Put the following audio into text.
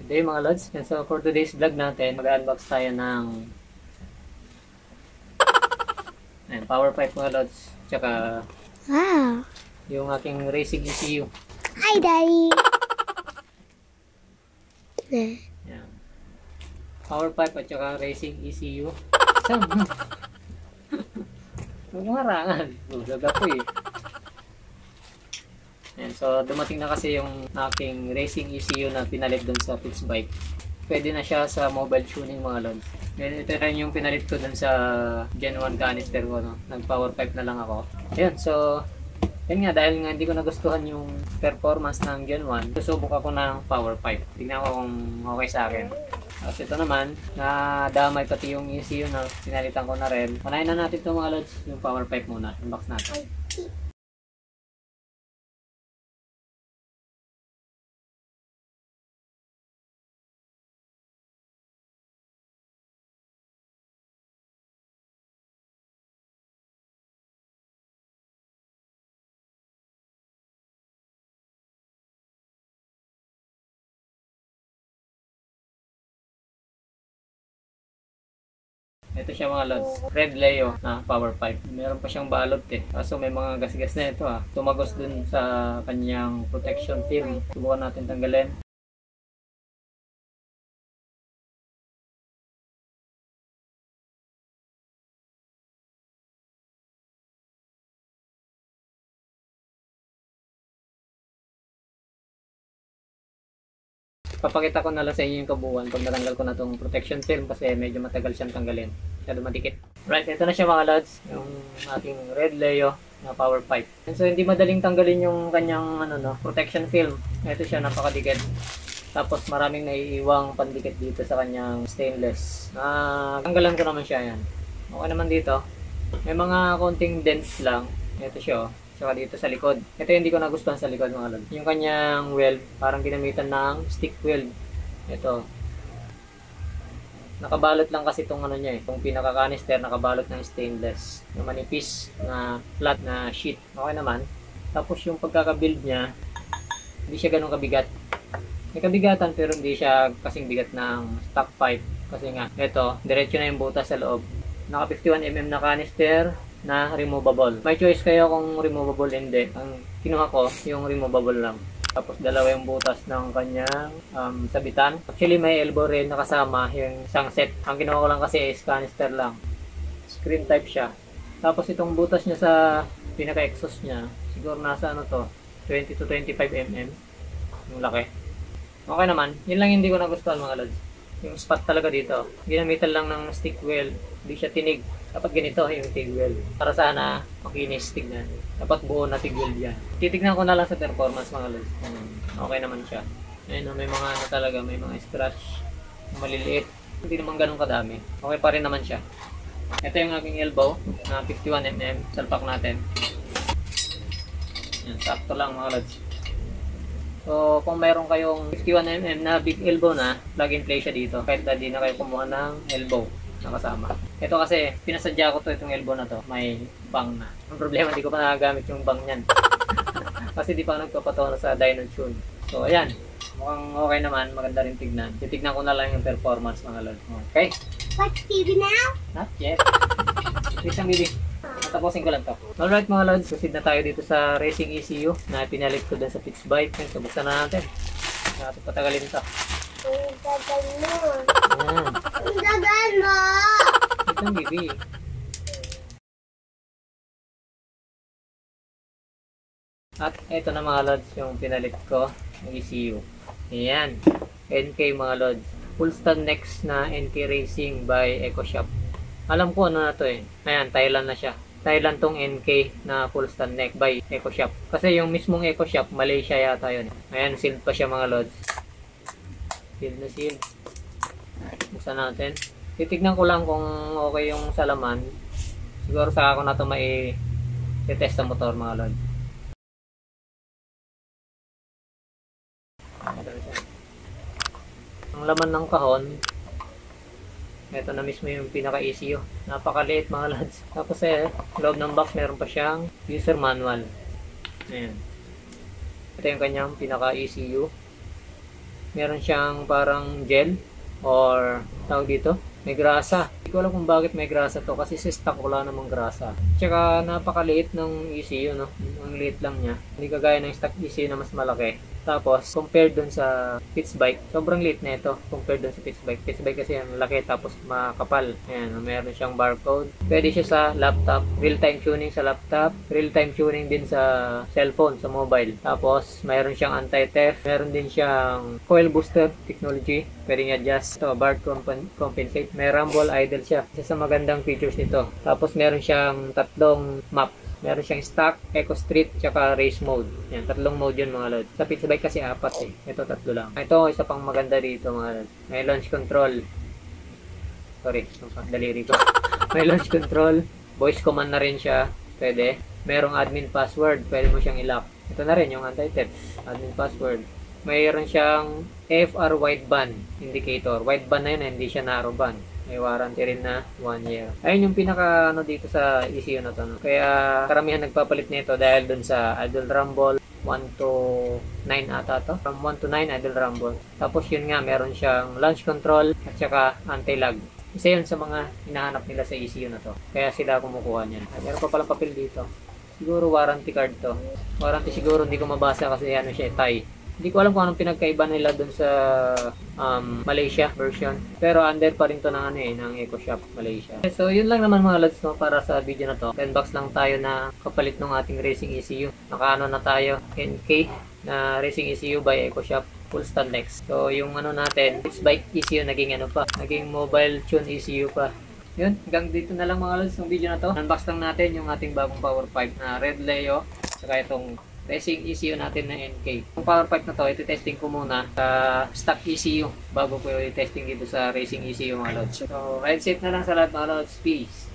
Good day mga lods. And so for today's vlog natin, mag-unbox tayo ng power pipe mga lods. Tsaka Wow. yung aking racing ECU. Hi, Daddy. Yan. Power pipe at tsaka racing ECU. Saan? Huwag mong harangan. Bulag ako eh. And so dumating na kasi yung aking racing ECU na pinalit dun sa Pitts bike. Pwede na siya sa mobile tuning mga lods. And ito rin yung pinalit ko dun sa Gen 1 canister ko. No? Nag-power pipe na lang ako. Ayun, so yun nga, dahil nga hindi ko nagustuhan yung performance ng Gen 1, susubok ako ng power pipe. Tignan ko kung okay sa akin. Tapos ito naman, nadamay pati yung ECU na pinalitan ko na rin. Panayin na natin ito mga lods, yung power pipe muna. Unbox natin. Ito siya mga lods, Red Leo na power pipe. Meron pa siyang balot eh. Kaso may mga gas-gas na ito ah. Tumagos dun sa kanyang protection film. Subukan natin tanggalin. Papakita ko na lang sa inyo yung kabuuan pag natanggal ko na itong protection film kasi medyo matagal siyang tanggalin. Masyado madikit. Right, ito na siya mga lods. Yung ating Red Leo na power pipe. And so hindi madaling tanggalin yung kanyang protection film. Ito siya, napakadikit. Tapos maraming naiiwang pandikit dito sa kanyang stainless. Tanggalan ko naman siya yan. Okay naman dito. May mga konting dents lang. Ito siya oh. Saka dito sa likod. Ito yung hindi ko nagustuhan sa likod mga lods. Yung kanyang weld, parang ginamitan ng stick weld. Ito. Nakabalot lang kasi itong niya eh. Itong pinaka-canister nakabalot ng stainless. Yung manipis na flat na sheet. Okay naman. Tapos yung pagkakabuild niya, hindi siya ganun kabigat. May kabigatan pero hindi siya kasing bigat ng stock pipe. Kasi nga, ito, diretso na yung butas sa loob. Naka 51mm na canister na removable. May choice kayo kung removable hindi. Ang kinuha ko, yung removable lang. Tapos dalawa yung butas ng kanyang sabitan. Actually may elbow rin nakasama yung isang set. Ang kinuha ko lang kasi is canister lang. Screen type siya. Tapos itong butas niya sa pinaka-exhaust niya, siguro nasa 20 to 25mm. Yung laki. Okay naman. Yun lang hindi ko nagustuhan mga lods. Yung spot talaga dito. Ginamitan lang ng stick weld. Hindi siya tinig. Dapat ganito yung TIG weld. Para sana makinis tignan. Dapat buo na TIG weld yan. Titignan ko na lang sa performance mga lods. Okay naman siya. Ayun, may mga talaga, may mga scratch. Maliliit. Hindi naman ganun kadami. Okay pa rin naman siya. Ito yung aking elbow na 51mm. Salpak natin. Yan, sakto lang mga lods. So, kung mayroon kayong 51mm na big elbow na, plug and play siya dito. Kahit hindi na kayo kumuha ng elbow na kasama. Ito kasi, pinasadya ko itong elbow na to. May bang na. Ang problema, hindi ko pa nagagamit yung bang niyan. Kasi di pa nagpapataw sa dyno tune. So, ayan. Mukhang okay naman. Maganda rin tignan. Titignan ko na lang yung performance mga lods. Okay? Watch TV now? Not yet. Please lang, baby. Tapusin ko lang to. Alright mga lods, proceed na tayo dito sa racing ECU na pinalit ko dun sa Pitts bike. So, buksan na natin. Natin patagalin ito. Ang gagal mo. Ayan. Ang gagal mo. Ito ang baby. At ito na mga lods yung pinalit ko ng ECU. Ayan. NK mga lods. Full stand next na NK Racing by EcoShop. Alam ko ano na to eh. Ayan, Thailand na siya. Thailand tong NK na full stand neck by EcoShop. Kasi yung mismong EcoShop, Malaysia yata yun. Ayan, sealed pa siya mga lods. Sealed na sealed. Buksan natin. Titignan ko lang kung okay yung salaman. Siguro saka ko na ito mai-test sa motor mga lods. Ang laman ng kahon, ito na mismo yung pinaka-ECU. Napakaliit mga lods. Tapos loob ng box meron pa siyang user manual. Ayan. Ito yung kanyang pinaka-ECU. Meron siyang parang gel or tawag dito, may grasa. Hindi ko alam kung bakit may grasa to kasi sa stock wala namang grasa. Tsaka napakaliit ng ECU, no? Ang liit lang niya. Hindi kagaya ng stock ECU na mas malaki. Tapos, compared dun sa Pitts Bike, sobrang liit na ito compared dun sa Pitts Bike. Pitts Bike kasi ang laki tapos makapal. Ayan, meron siyang barcode. Pwede siya sa laptop, real-time tuning sa laptop, real-time tuning din sa cellphone, sa mobile. Tapos, meron siyang anti-theft, meron din siyang coil booster technology. Pwede niya adjust ito, bar compensate. May rumble idle siya. Isa sa magandang features nito. Tapos, meron siyang tatlong map. Meron siyang stock, eco street, tsaka race mode. Yan, tatlong mode yun mga lods. Sa Pitts Bike kasi 4 eh. Ito 3 lang. Ito, isa pang maganda dito mga lods. May launch control. Sorry, daliri ko. May launch control. Voice command na rin siya. Pwede. Merong admin password. Pwede mo siyang i-lock. Ito na rin yung anti-theft. Admin password. Mayroon siyang FR wideband indicator. Wideband na yun, hindi siya narrowband. May warranty rin na 1 year. Ayun yung pinaka dito sa ECU na to. No? Kaya karamihan nagpapalit nito dahil dun sa idle rumble 1 to 9 ata to. From 1 to 9 idle rumble. Tapos yun nga, meron siyang launch control at saka anti-lag. Isa yun sa mga hinahanap nila sa ECU na to. Kaya sila kumukuha niyan. Meron pa palang papel dito. Siguro warranty card to. Warranty siguro hindi ko mabasa kasi ano siya, Thai. Hindi ko alam kung anong pinagkaiba nila dun sa Malaysia version. Pero under pa rin to ng ng EcoShop Malaysia. So yun lang naman mga lods, no, para sa video na to. 10 bucks lang tayo na kapalit ng ating racing ECU. Nakaano na tayo, NK na racing ECU by EcoShop full stand next. So yung natin, Pitts Bike ECU naging naging mobile tune ECU pa. Yun, hanggang dito na lang mga lods ng video na to. Unbox lang natin yung ating bagong power pipe na Red Leo. Saka itong racing ECU natin na NK. Yung power pipe na to, iti-testing ko muna sa stock ECU bago ko i-testing dito sa racing ECU mga lods. So, ride safe na lang sa lahat mga lods. Peace!